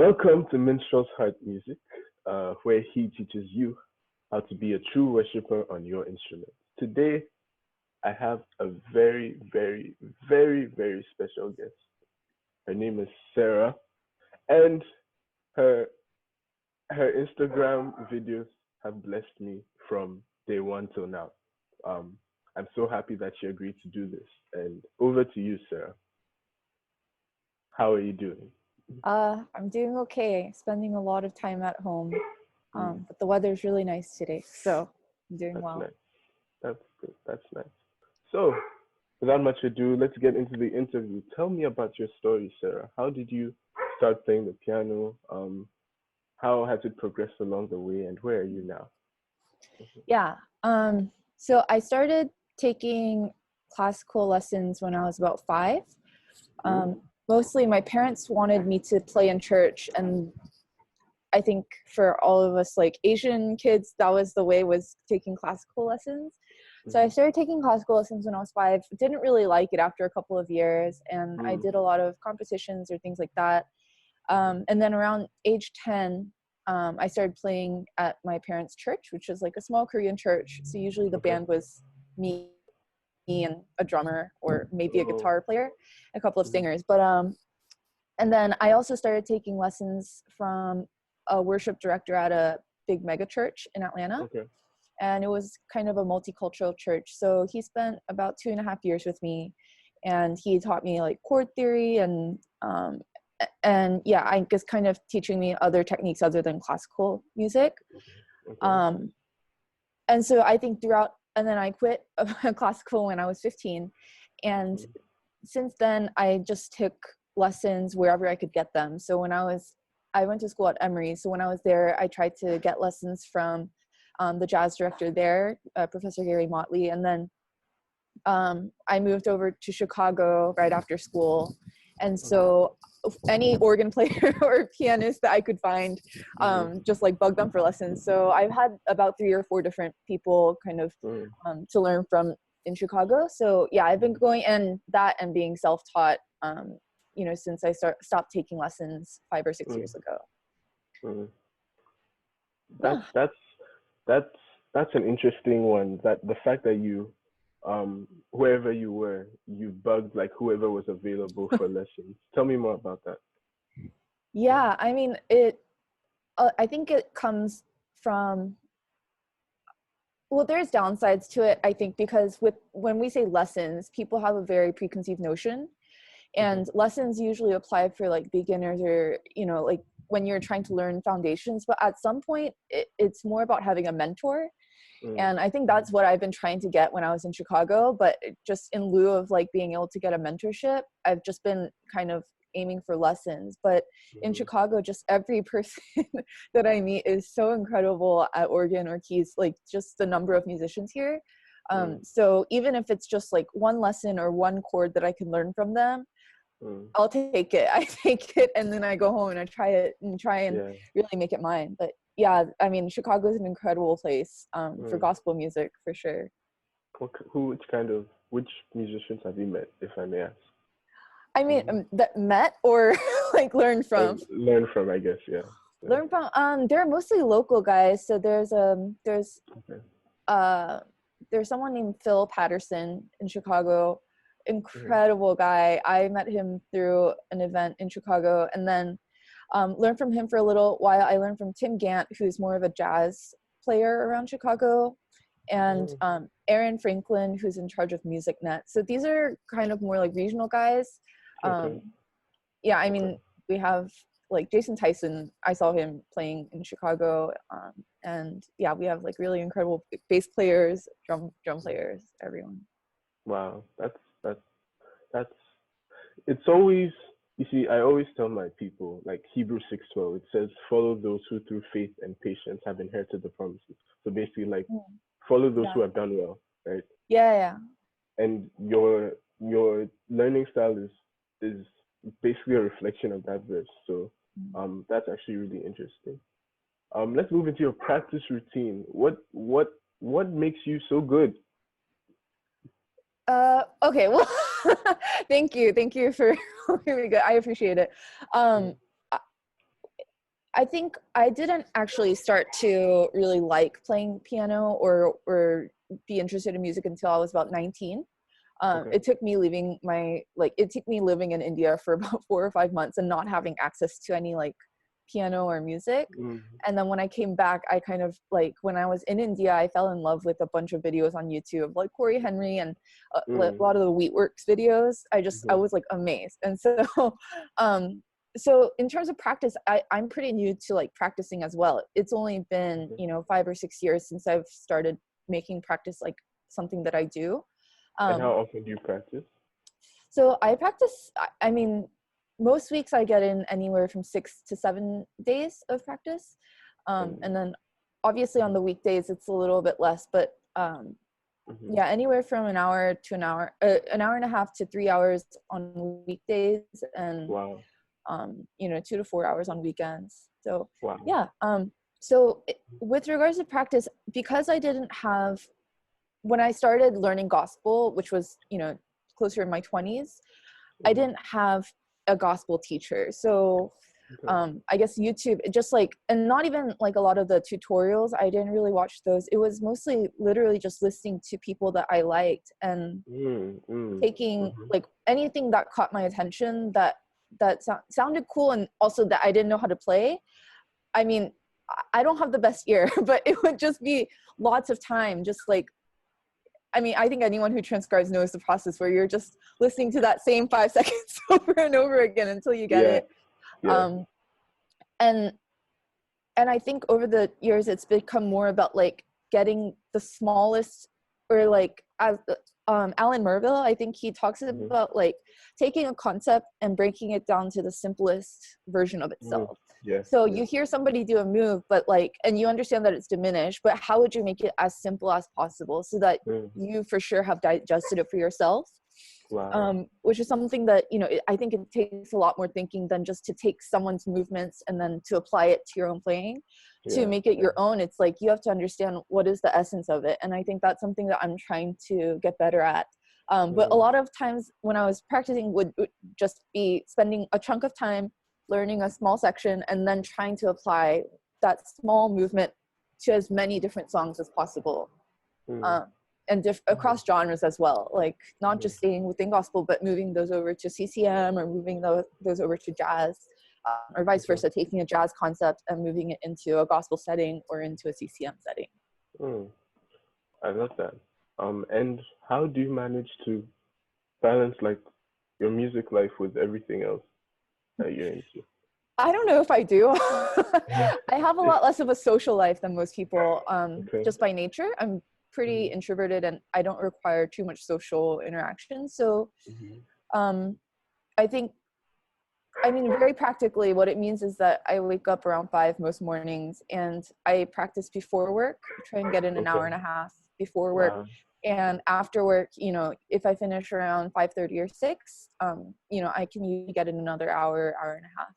Welcome to Minstrel's Heart Music, where he teaches you how to be a true worshiper on your instrument. Today, I have a very, very, very, very special guest. Her name is Sarah, and her her Instagram videos have blessed me from day one till now. Um, I'm so happy that she agreed to do this. And over to you, Sarah. How are you doing? I'm doing okay. Spending a lot of time at home, Mm, but the weather's really nice today, so I'm doing that's well. nice. That's good. That's nice. So, without much ado, let's get into the interview. Tell me about your story, Sarah. How did you start playing the piano? How has it progressed along the way, and where are you now? Yeah. So I started taking classical lessons when I was about 5. Mm, Mostly my parents wanted me to play in church, and I think for all of us like Asian kids, that was the way, was taking classical lessons. So I mm, started taking classical lessons when I was 5. Didn't really like it after a couple of years, and I mm, did a lot of competitions or things like that. And then around age 10, I started playing at my parents' church, which is like a small Korean church. So usually the okay. band was me and a drummer or maybe a Oh. guitar player, a couple of Mm, singers. But and then I also started taking lessons from a worship director at a big mega church in Atlanta. okay. And it was kind of a multicultural church. So he spent about 2.5 years with me, and he taught me like chord theory and yeah, I guess kind of teaching me other techniques other than classical music. Okay. Um, and so I think throughout, and then I quit classical when I was 15. And Mm, since then, I just took lessons wherever I could get them. So I went to school at Emory. So when I was there, I tried to get lessons from the jazz director there, Professor Gary Motley. And then I moved over to Chicago right after school. And okay. so any organ player or pianist that I could find, Mm, just like bug them for lessons. So I've had about 3 or 4 different people kind of mm, to learn from in Chicago. So yeah, I've been mm, going and that and being self-taught, since I stopped taking lessons 5 or 6 years mm, ago. mm. That's Yeah. that's that's that's an interesting one. That the fact that you, wherever you were, you bugged like whoever was available for lessons. Tell me more about that. Yeah. I mean, I think it comes from, well, there's downsides to it, I think, because when we say lessons, people have a very preconceived notion, Mm-hmm. and lessons usually apply for like beginners or like when you're trying to learn foundations. But at some point, it's more about having a mentor, Mm, and I think that's what I've been trying to get when I was in Chicago. But just in lieu of like being able to get a mentorship, I've just been kind of aiming for lessons. But in mm, Chicago, just every person that I meet is so incredible at organ or keys, like just the number of musicians here. mm, So even if it's just like one lesson or one chord that I can learn from them, mm. I'll take it. I take it, and then I go home and I try and Yeah. really make it mine. But yeah, I mean, Chicago is an incredible place for Mm. gospel music for sure. Which musicians have you met, if I may ask? I mean, Mm-hmm. that met or like learned Like from. learn from, I guess. Yeah. Yeah. Learn from. They're mostly local guys. So Okay. uh there's someone named Phil Patterson in Chicago. Mm-hmm. Incredible guy. I met him through an event in Chicago, and then learned from him for a little while. I learned from Tim Gant, who's more of a jazz player around Chicago, and Mm, Aaron Franklin, who's in charge of MusicNet. So these are kind of more like regional guys. okay. Um, yeah, I Okay. mean, we have like Jason Tyson. I saw him playing in Chicago, and yeah, we have like really incredible bass players, drum players, everyone. Wow. That's it's always, you see, I always tell my people, like Hebrews 6:12, it says follow those who through faith and patience have inherited the promises. So basically, like, Mm. follow those Yeah, who have done well, right? yeah, And your learning style is basically a reflection of that verse. So yeah. that's actually really interesting. Let's move into your practice routine. What makes you so good? Okay, well, thank you for really good. I appreciate it. Mm, Um, I think I didn't actually start to really like playing piano or be interested in music until I was about 19. Okay. It took me leaving it took me living in India for about 4 or 5 months and not having access to any like piano or music. Mm-hmm. And then when I came back, I kind of like, when I was in India, I fell in love with a bunch of videos on YouTube, like Corey Henry and a Mm-hmm. lot of the Wheatworks videos. I was like amazed. And so, so in terms of practice, I'm pretty new to like practicing as well. It's only been, Okay. 5 or 6 years since I've started making practice like something that I do. And how Um, often do you practice? so I practice, I mean, most weeks I get in anywhere from 6 to 7 days of practice. And And then obviously on the weekdays, it's a little bit less, but mm-hmm. yeah, anywhere from an hour and a half to 3 hours on weekdays, and Wow. 2 to 4 hours on weekends. So Wow. yeah. So with regards to practice, because I didn't have, when I started learning gospel, which was, closer in my 20s, I Mm-hmm. didn't have a gospel teacher. So Okay. I guess YouTube, just like, and not even like a lot of the tutorials, I didn't really watch those. It was mostly literally just listening to people that I liked and Mm-hmm. taking Mm-hmm. like anything that caught my attention that sounded cool, and also that I didn't know how to play. I mean, I don't have the best ear, but it would just be lots of time, just like, I mean, I think anyone who transcribes knows the process where you're just listening to that same 5 seconds over and over again until you get Yeah. it. Yeah. Um, and and I think over the years it's become more about like getting the smallest, or like, as Alan Merville, I think he talks Mm-hmm. about like taking a concept and breaking it down to the simplest version of Mm-hmm. itself. Yes. So Yes. you hear somebody do a move, but like, and you understand that it's diminished, but how would you make it as simple as possible so that Mm. you for sure have digested it for yourself? Wow. Which is something that, I think it takes a lot more thinking than just to take someone's movements and then to apply it to your own playing, to Yeah. make it Yeah. your own. It's like you have to understand what is the essence of it. And I think that's something that I'm trying to get better at. But a Mm. lot of times when I was practicing would just be spending a chunk of time learning a small section and then trying to apply that small movement to as many different songs as possible. Mm. Um, and Mm. across genres as well, like not Mm. just staying within gospel, but moving those over to CCM, or moving those over to jazz, or vice Okay. versa, taking a jazz concept and moving it into a gospel setting or into a CCM setting. Mm. I love that. And how do you manage to balance like your music life with everything else that you're into? I don't know if I do. I have a lot less of a social life than most people, Okay. just by nature. I'm pretty Mm-hmm. introverted and I don't require too much social interaction. So Mm-hmm. um, I think, I mean, very practically, what it means is that I wake up around 5 most mornings and I practice before work, try and get in an hour Okay. and a half before work. Wow. And after work, if I finish around 5:30 or 6, I can usually get in another hour and a half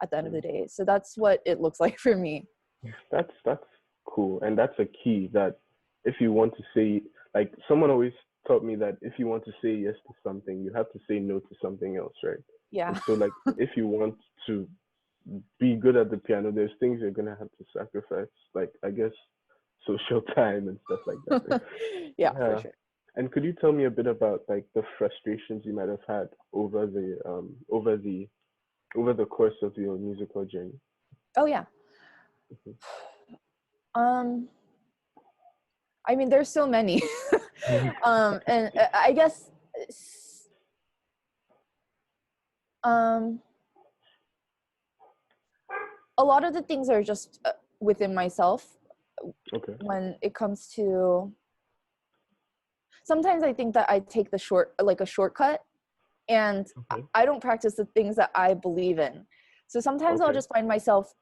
at the end of the Mm. day. So that's what it looks like for me. That's cool, and that's a key that if you want to say, like someone always taught me that if you want to say yes to something, you have to say no to something else, right? Yeah. And so like if you want to be good at the piano, there's things you're gonna have to sacrifice, like I guess social time and stuff like that, right? Yeah, for Yeah. sure. And could you tell me a bit about like the frustrations you might have had over the course of your musical journey? Oh, yeah. Um, I mean, there's so many. And I guess, um, a lot of the things are just within myself Okay. when it comes to, sometimes I think that I take a shortcut, and Okay. I don't practice the things that I believe in. So sometimes I'll Okay. just find myself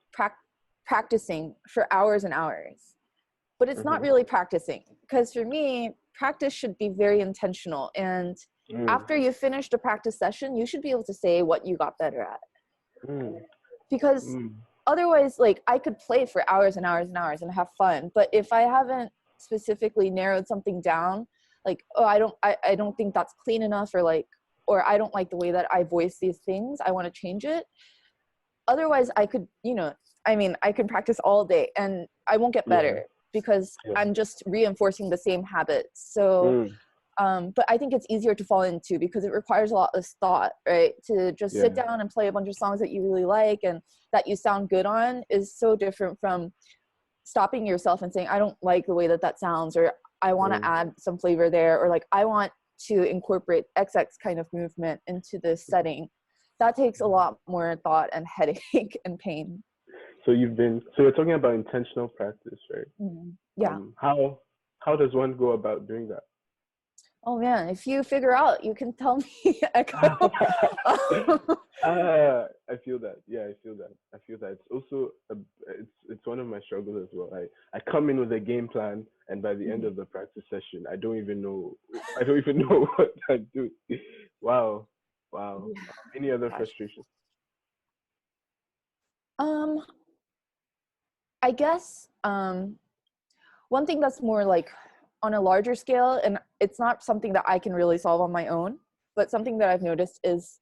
practicing for hours and hours, but it's not Mhm. really practicing, because for me, practice should be very intentional. And Mm. after you finish the practice session, you should be able to say what you got better at, Mm. because Mm. otherwise, like, I could play for hours and hours and hours and have fun, but if I haven't specifically narrowed something down, like, oh, I don't think that's clean enough, or like, or I don't like the way that I voice these things, I want to change it. Otherwise, I could, I mean, I can practice all day and I won't get Yeah. better because Yeah. I'm just reinforcing the same habits. So, Mm. but I think it's easier to fall into because it requires a lot less thought, right? To just sit Yeah. down and play a bunch of songs that you really like and that you sound good on is so different from stopping yourself and saying, I don't like the way that that sounds, or I want to Mm. add some flavor there, or like I want to incorporate XX kind of movement into this setting. That takes a lot more thought and headache and pain. So you're talking about intentional practice, right? Yeah. How does one go about doing that? Oh man, if you figure out, you can tell me. Echo. I feel that. Yeah, I feel that. I feel that. It's also it's one of my struggles as well. I come in with a game plan, and by the end of the practice session, I don't even know. I don't even know what I do. Wow, wow. Yeah. Any other Gosh. frustrations? Um, I guess one thing that's more like on a larger scale, and it's not something that I can really solve on my own, but something that I've noticed is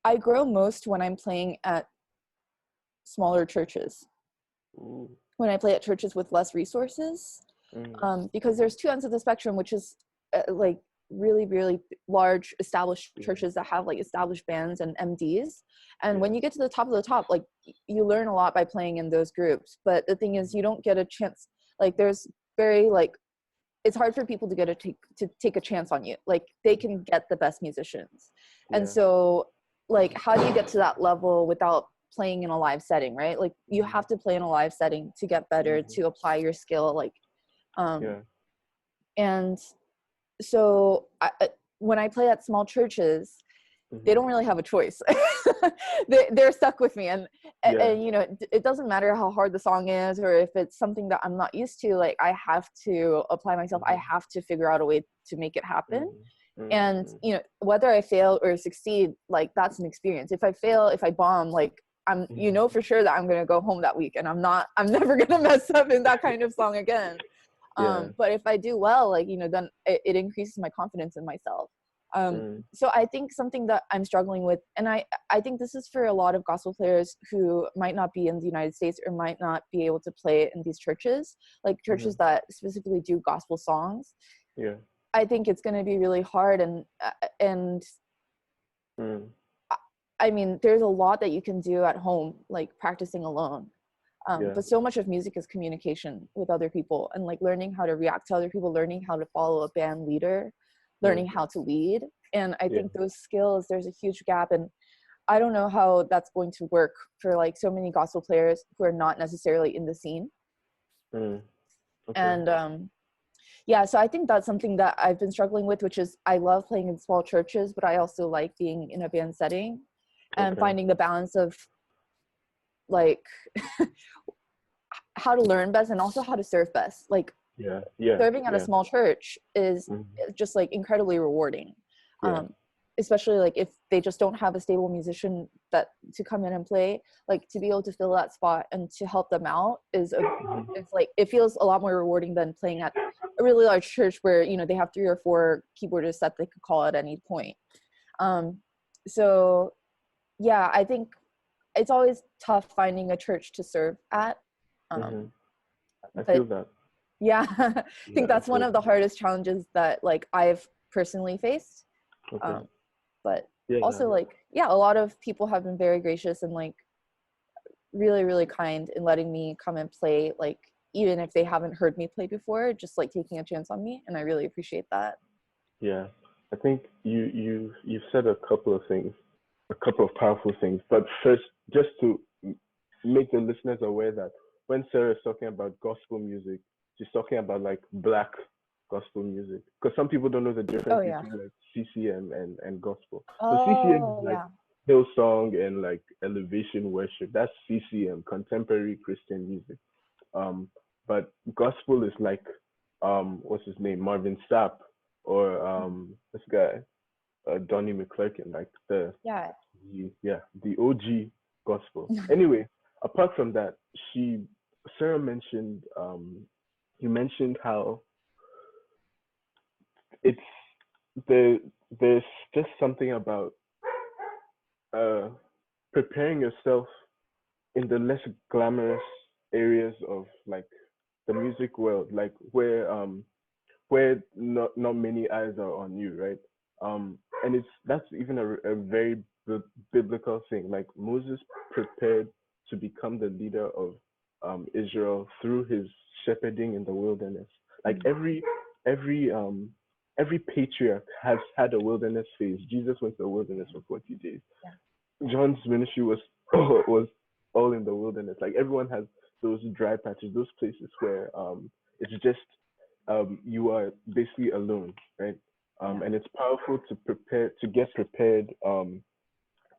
I grow most when I'm playing at smaller churches. Ooh. When I play at churches with less resources, Mm. because there's two ends of the spectrum, which is like really, really large established Yeah. churches that have like established bands and MDs. And when Yeah. you get to the top, like you learn a lot by playing in those groups. But the thing is, you don't get a chance. Like there's very like it's hard for people to take a chance on you. Like they can get the best musicians, and Yeah. so like how do you get to that level without playing in a live setting, right? Like you have to play in a live setting to get better, Mhm. to apply your skill, like Yeah. and so when I play at small churches, they Mhm. don't really have a choice. They're stuck with me, Yeah. and you know it doesn't matter how hard the song is or if it's something that I'm not used to. Like I have to apply myself. I Mhm. have to figure out a way to make it happen. Mhm. Mhm. And Mhm. you know whether I fail or succeed, like that's an experience. If I fail, if I bomb, like I'm Mhm. for sure that I'm gonna go home that week and I'm never gonna mess up in that kind of song again. Yeah. But if I do well, like you know, then it increases my confidence in myself. Mm. So I think something that I'm struggling with, and I think this is for a lot of gospel players who might not be in the United States or might not be able to play in these churches, like churches Mhm. that specifically do gospel songs. Yeah. I think it's going to be really hard, and Mm. I mean, there's a lot that you can do at home, like practicing alone. Yeah. But so much of music is communication with other people and like learning how to react to other people, learning how to follow a band leader, learning Mhm. how to lead. And I Yeah. think those skills, there's a huge gap. And I don't know how that's going to work for like so many gospel players who are not necessarily in the scene. Mm. Okay. And yeah, so I think that's something that I've been struggling with, which is I love playing in small churches, but I also like being in a band setting and Okay. finding the balance of like how to learn best and also how to serve best. Like Yeah. Yeah. serving at a Yeah. small church is Mhm. just like incredibly rewarding. Yeah. um, Especially like if they just don't have a stable musician that to come in and play, like to be able to fill that spot and to help them out is a Mhm. it's like it feels a lot more rewarding than playing at a really large church where you know they have 3 or 4 keyboardists that they could call at any point. um, so yeah, I think it's always tough finding a church to serve at. Mhm. I feel But that. yeah, I Yeah. think I that's one feel of the that. hardest challenges that like I've personally faced. Okay. um, but Yeah. also like yeah, a lot of people have been very gracious and like really really kind in letting me come and play, like even if they haven't heard me play before, just like taking a chance on me, and I really appreciate that. Yeah. I think you've said a couple of things, a couple of powerful things. But first, just to make the listeners aware that when Sarah is talking about gospel music, she's talking about like black gospel music. Because some people don't know the Oh difference yeah. between like CCM and gospel. So CCM is Oh like yeah. Hillsong and like elevation worship. That's CCM, contemporary Christian music. Um, but gospel is like what's his name, Marvin Sapp, or this guy, Donnie McClurkin, like Yeah. the OG gospel. Anyway, apart from that, Sarah mentioned you mentioned how it's the there's just something about uh preparing yourself in the less glamorous areas of like the music world, like where not many eyes are on you, right? And that's even a very biblical thing. Like Moses prepared to become the leader of Israel through his shepherding in the wilderness. Like Mm. every patriarch has had a wilderness phase. Jesus went to the wilderness for 40 days. Yeah. John's ministry was was all in the wilderness. Like everyone has those dry patches, those places where it's just you are basically alone, right? Yeah. And it's powerful to get prepared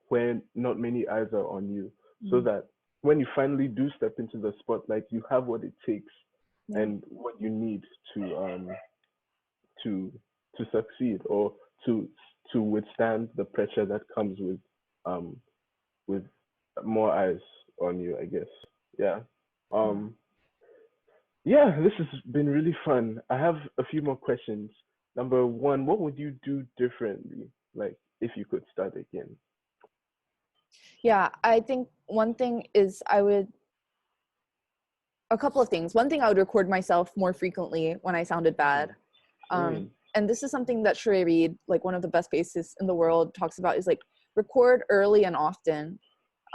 when not many eyes are on you, so Mm. that when you finally do step into the spotlight, you have what it takes Yeah. and what you need to to succeed or to to withstand the pressure that comes um with more eyes on you, I guess. Yeah. Yeah. Um yeah, this has been really fun. I have a few more questions. Number one, what would you do differently? Like if you could start again. Yeah, I think one thing is a couple of things. One thing, I would record myself more frequently when I sounded bad. Mm, And this is something that Sheree Reed, like one of the best bassists in the world, talks about, is like record early and often.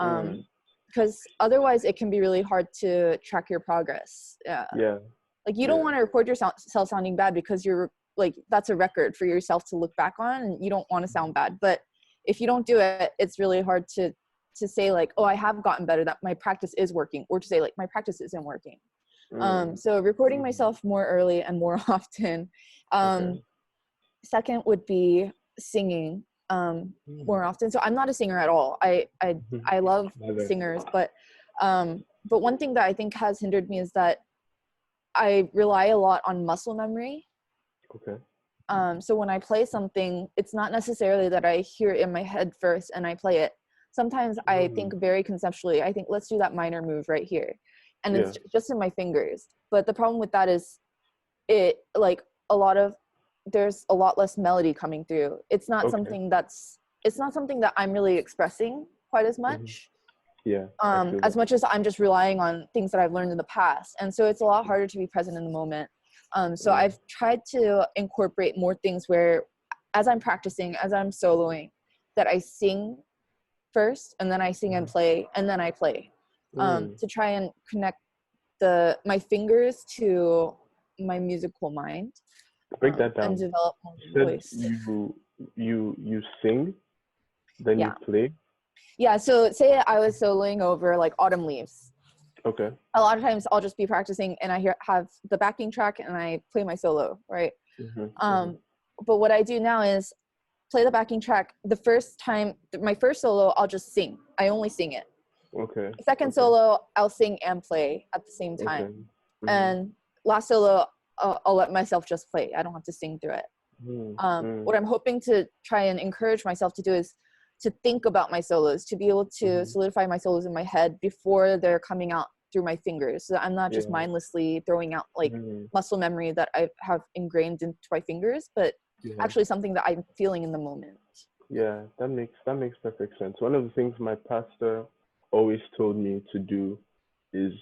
mm, Because otherwise it can be really hard to track your progress. Yeah. yeah, Like you don't yeah. want to record yourself sounding bad, because you're like, that's a record for yourself to look back on, and you don't want to sound bad. But if you don't do it, it's really hard to say like, oh, I have gotten better, that my practice is working, or to say like my practice isn't working. Mm, So recording mm, myself more early and more often. okay. Second would be singing Mm, more often. So I'm not a singer at all. I love neither. singers, but one thing that I think has hindered me is that I rely a lot on muscle memory. Okay. So when I play something, it's not necessarily that I hear it in my head first and I play it. Sometimes I Mm, think very conceptually. I think, let's do that minor move right here, and yeah. it's just in my fingers. But the problem with that is, it like a lot of there's a lot less melody coming through. Okay. It's not something that I'm really expressing quite as Hmm. much, Yeah, I feel as that. much as I'm just relying on things that I've learned in the past. And so it's a lot harder to be present in the moment. So Mm, I've tried to incorporate more things where, as I'm practicing, as I'm soloing, that I sing first, and then I sing and play, and then I play, mm. to try and connect my fingers to my musical mind, Break that and down. develop more You said voice. you sing, then you Yeah. play. Yeah. So say I was soloing over like Autumn Leaves. Okay. A lot of times I'll just be practicing and I have the backing track and I play my solo, right? Hmm. Hmm. Um, but what I do now is play the backing track. The first time, my first solo, I'll just sing. I only sing it. Okay. Second Okay. solo, I'll sing and play at the same time. Okay. Hmm. And last solo, I'll let myself just play. I don't have to sing through it. Mm, mm, What I'm hoping to try and encourage myself to do is to think about my solos, to be able to hmm. solidify my solos in my head before they're coming out through my fingers. So that I'm not just Yeah. mindlessly throwing out like Mm, muscle memory that I have ingrained into my fingers, but yeah. actually something that I'm feeling in the moment. Yeah. That makes perfect sense. One of the things my pastor always told me to do is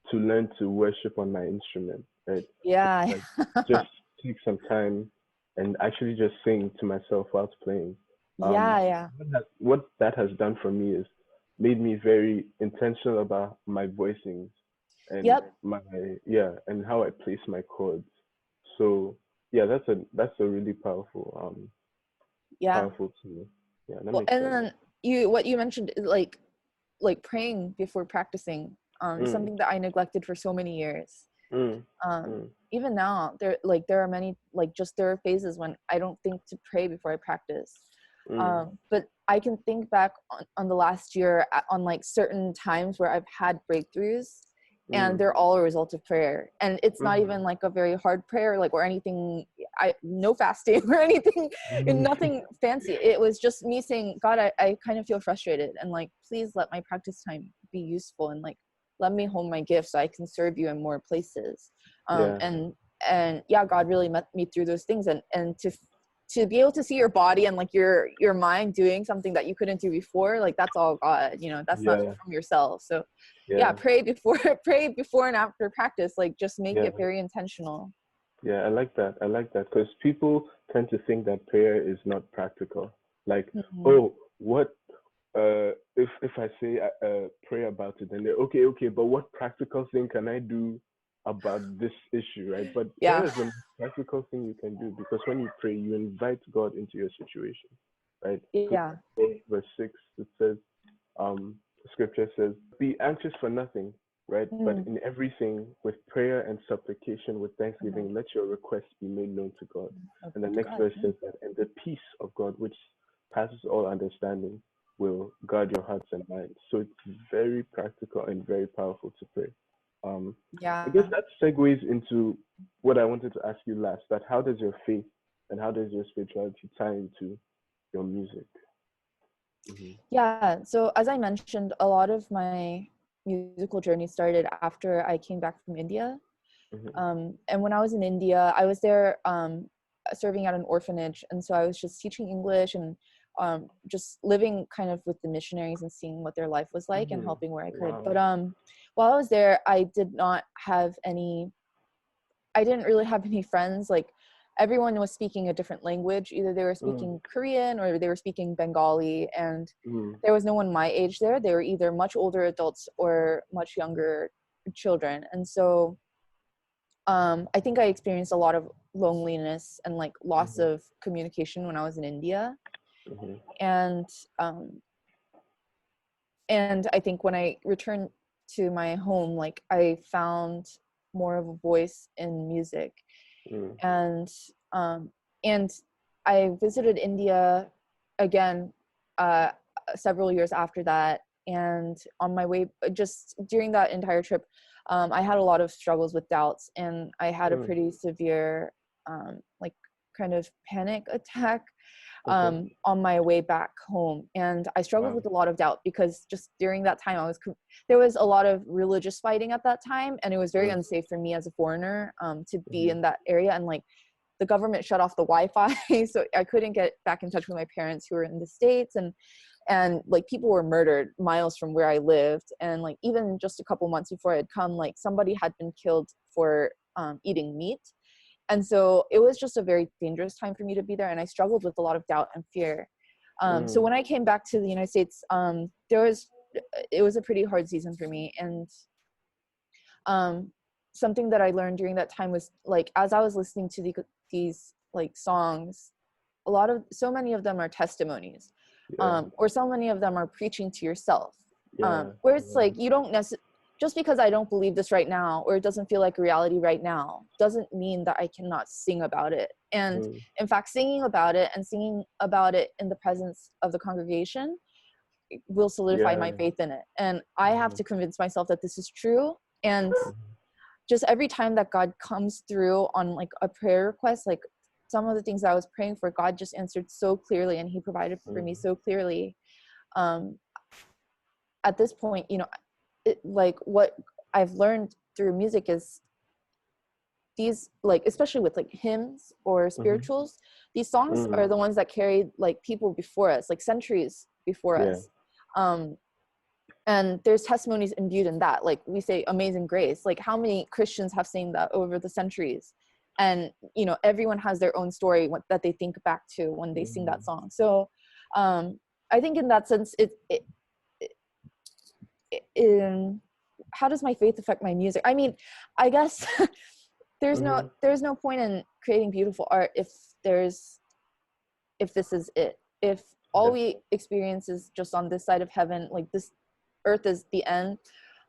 to learn to worship on my instrument, right? Yeah. Like just take some time and actually just sing to myself whilst playing. Yeah, yeah. What that has done for me is made me very intentional about my voicings and Yep. my yeah and how I place my chords. So yeah, that's a really Yeah. powerful tool. Yeah, that Well, makes and sense. then what you mentioned is like praying before practicing, is Mm, something that I neglected for so many years. mm, um mm, Even now, there are many, like, just there are phases when I don't think to pray before I practice. mm, But I can think back on the last year, on like certain times where I've had breakthroughs, and mm, they're all a result of prayer. And it's not mm, even like a very hard prayer, like, or anything. I no fasting or anything, and mm. nothing fancy. It was just me saying, God, I kind of feel frustrated, and like, please let my practice time be useful, and like, let me hone my gift so I can serve you in more places. Yeah. And yeah, God really met me through those things, and to to be able to see your body and like your mind doing something that you couldn't do before, like that's all God, you know, that's not Yeah. from yourself. So yeah, Yeah. pray before pray before and after practice, like just make Yeah. it very intentional. Yeah. I like that. I like that because people tend to think that prayer is not practical. Like, Mhm. oh, what if I say pray about it, then they're okay, but what practical thing can I do about this issue, right? But prayer Yeah. is the most practical thing you can do because when you pray, you invite God into your situation, right? Yeah. Verse 6, it says, um, scripture says, be anxious for nothing, right? But Mm. in everything, with prayer and supplication, with Mhm. thanksgiving, let your requests be made known to God. And the Okay, next God. verse says that, and the peace of God, which passes all understanding, will guard your hearts and minds. So it's very practical and very powerful to pray. Um, I guess Yeah. that segues into what I wanted to ask you last, that how does your faith and how does your spirituality tie into your music? Mm-hmm. Yeah. So as I mentioned, a lot of my musical journey started after I came back from India. Mm-hmm. And when I was in India, I was there serving at an orphanage. And so I was just teaching English and just living kind of with the missionaries and seeing what their life was like and Mm-hmm. helping where I could. But Wow. while I was there, I didn't really have any friends. Like everyone was speaking a different language. Either they were Mm, speaking Korean or they were speaking Bengali. And mm, there was no one my age there. They were either much older adults or much younger children. And so I think I experienced a lot of loneliness and like loss mm-hmm, of communication when I was in India. mm-hmm, And um, and I think when I returned to my home, like I found more of a voice in music. mm, And um, and I visited India again uh, several years after that. And on my way, just during that entire trip, I had a lot of struggles with doubts, and I had a mm. pretty severe, like, kind of panic attack Okay. on my way back home. And I struggled Wow. with a lot of doubt because just during that time, there was a lot of religious fighting at that time, and it was very Mm, unsafe for me as a foreigner to be mm-hmm, in that area. And like the government shut off the Wi-Fi, so I couldn't get back in touch with my parents who were in the States. And like people were murdered miles from where I lived. And like even just a couple months before I had come, like somebody had been killed for eating meat. And so it was just a very dangerous time for me to be there, and I struggled with a lot of doubt and fear. So mm, when I came back to the United States, it was a pretty hard season for me. And um, something that I learned during that time was like, as I was listening to these like songs, so many of them are testimonies, yeah. or so many of them are preaching to yourself, Yeah. where it's Yeah. like you don't necessarily, just because I don't believe this right now or it doesn't feel like a reality right now doesn't mean that I cannot sing about it. And Mm, in fact, singing about it and singing about it in the presence of the congregation will solidify my yeah. faith in it. And I have Mm-hmm, to convince myself that this is true. And mm-hmm, just every time that God comes through on like a prayer request, like some of the things that I was praying for, God just answered so clearly and he provided for me so clearly. Um, at this point, you know, like what I've learned through music is these, like, especially with like hymns or mm-hmm, spirituals, these songs mm, are the ones that carried like people before us, like centuries before yeah. us. Um, and there's testimonies imbued in that. Like we say Amazing Grace, like how many Christians have sang that over the centuries? And you know, everyone has their own story that they think back to when they sing Mm-hmm, that song. So I think in that sense in how does my faith affect my music? I mean, I guess mm-hmm, there's no point in creating beautiful art if this is it, if all yeah. we experience is just on this side of heaven, like this earth is the end.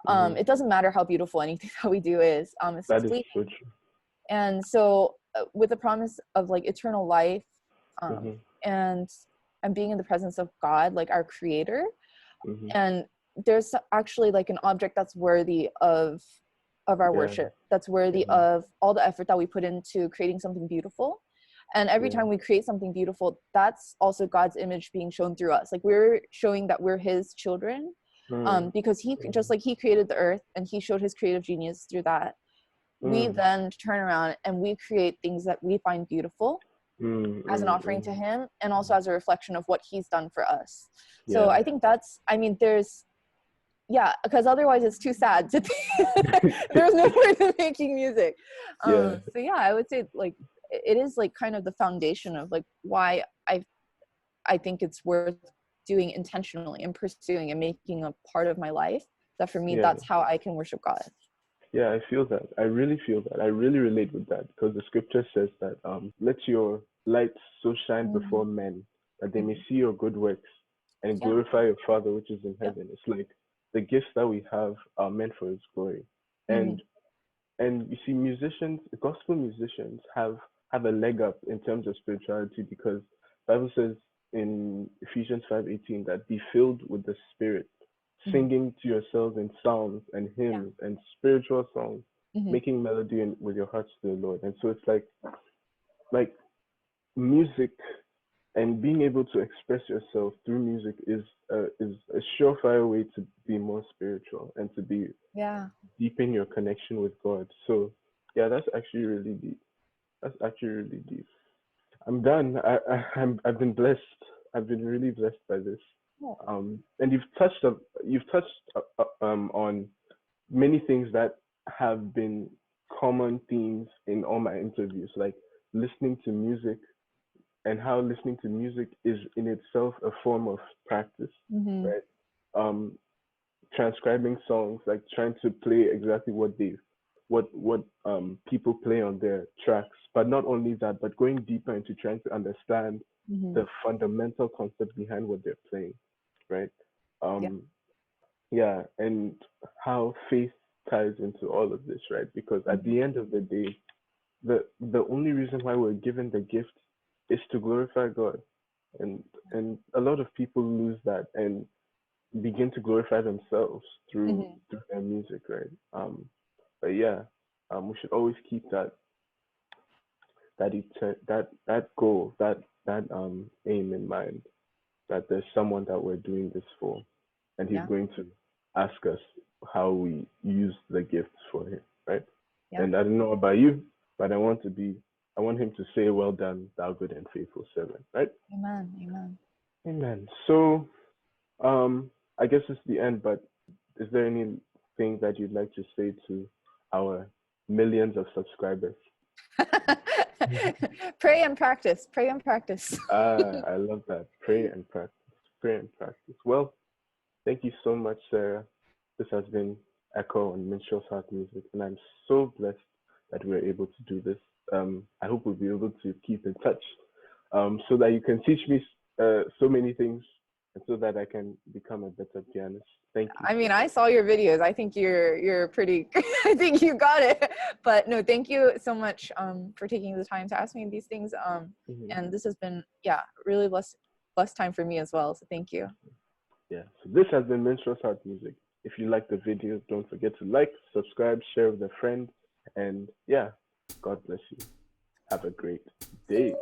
Mm-hmm. It doesn't matter how beautiful anything that we do is. It's That is fleeting. so true. And so with the promise of like eternal life, Mm-hmm, and being in the presence of God, like our creator, mm-hmm, and there's actually like an object that's worthy of our yeah. worship, that's worthy Mm-hmm, of all the effort that we put into creating something beautiful. And every yeah. time we create something beautiful, that's also God's image being shown through us. Like we're showing that we're his children, Mm, because he, mm, just like he created the earth and he showed his creative genius through that, we mm, then turn around and we create things that we find beautiful. as an offering to him, and also as a reflection of what he's done for us. So Yeah. I think that's, I mean, because otherwise it's too sad to there's no point in making music. Yeah. So yeah, I would say like it is like kind of the foundation of like why I think it's worth doing intentionally and pursuing and making a part of my life. That for me, Yeah. that's how I can worship God. Yeah, I feel that. I really feel that. I really relate with that because the scripture says that let your light so shine before men that they may see your good works and Yeah. glorify your Father which is in Yeah. heaven. It's like the gifts that we have are meant for His glory. And you see, gospel musicians have a leg up in terms of spirituality because the Bible says in Ephesians 5:18 that be filled with the Spirit, singing to yourselves in psalms and hymns and spiritual songs, making melody with your hearts to the Lord. And so it's like music and being able to express yourself through music is a surefire way to be more spiritual and to be deepen your connection with God. So yeah, that's actually really deep. That's actually really deep. I'm done. I've been blessed. I've been really blessed by this. And you've touched on many things that have been common themes in all my interviews, like listening to music and how listening to music is in itself a form of practice, right? Transcribing songs, like trying to play exactly what people play on their tracks, but not only that, but going deeper into trying to understand the fundamental concept behind what they're playing, right? And how faith ties into all of this, right? Because at the end of the day, the only reason why we're given the gift is to glorify God, and a lot of people lose that and begin to glorify themselves through their music, right? But yeah, we should always keep that goal, that aim in mind, that there's someone that we're doing this for, and He's going to ask us how we use the gifts for Him, right? And I don't know about you, but I want Him to say, "Well done, thou good and faithful servant," right? Amen. Amen. Amen. So, I guess it's the end, but is there anything that you'd like to say to our millions of subscribers? Pray and practice. Pray and practice. I love that. Pray and practice. Pray and practice. Well, thank you so much, Sarah. This has been Echo on Minstrel's Heart Music, and I'm so blessed that we're able to do this. I hope we'll be able to keep in touch so that you can teach me so many things and so that I can become a better pianist. Thank you. I mean, I saw your videos. I think you're pretty, I think you got it. But no, thank you so much for taking the time to ask me these things. And this has been, really blessed time for me as well. So thank you. Yeah, so this has been Minstrel's Heart Music. If you like the video, don't forget to like, subscribe, share with a friend, and God bless you. Have a great day.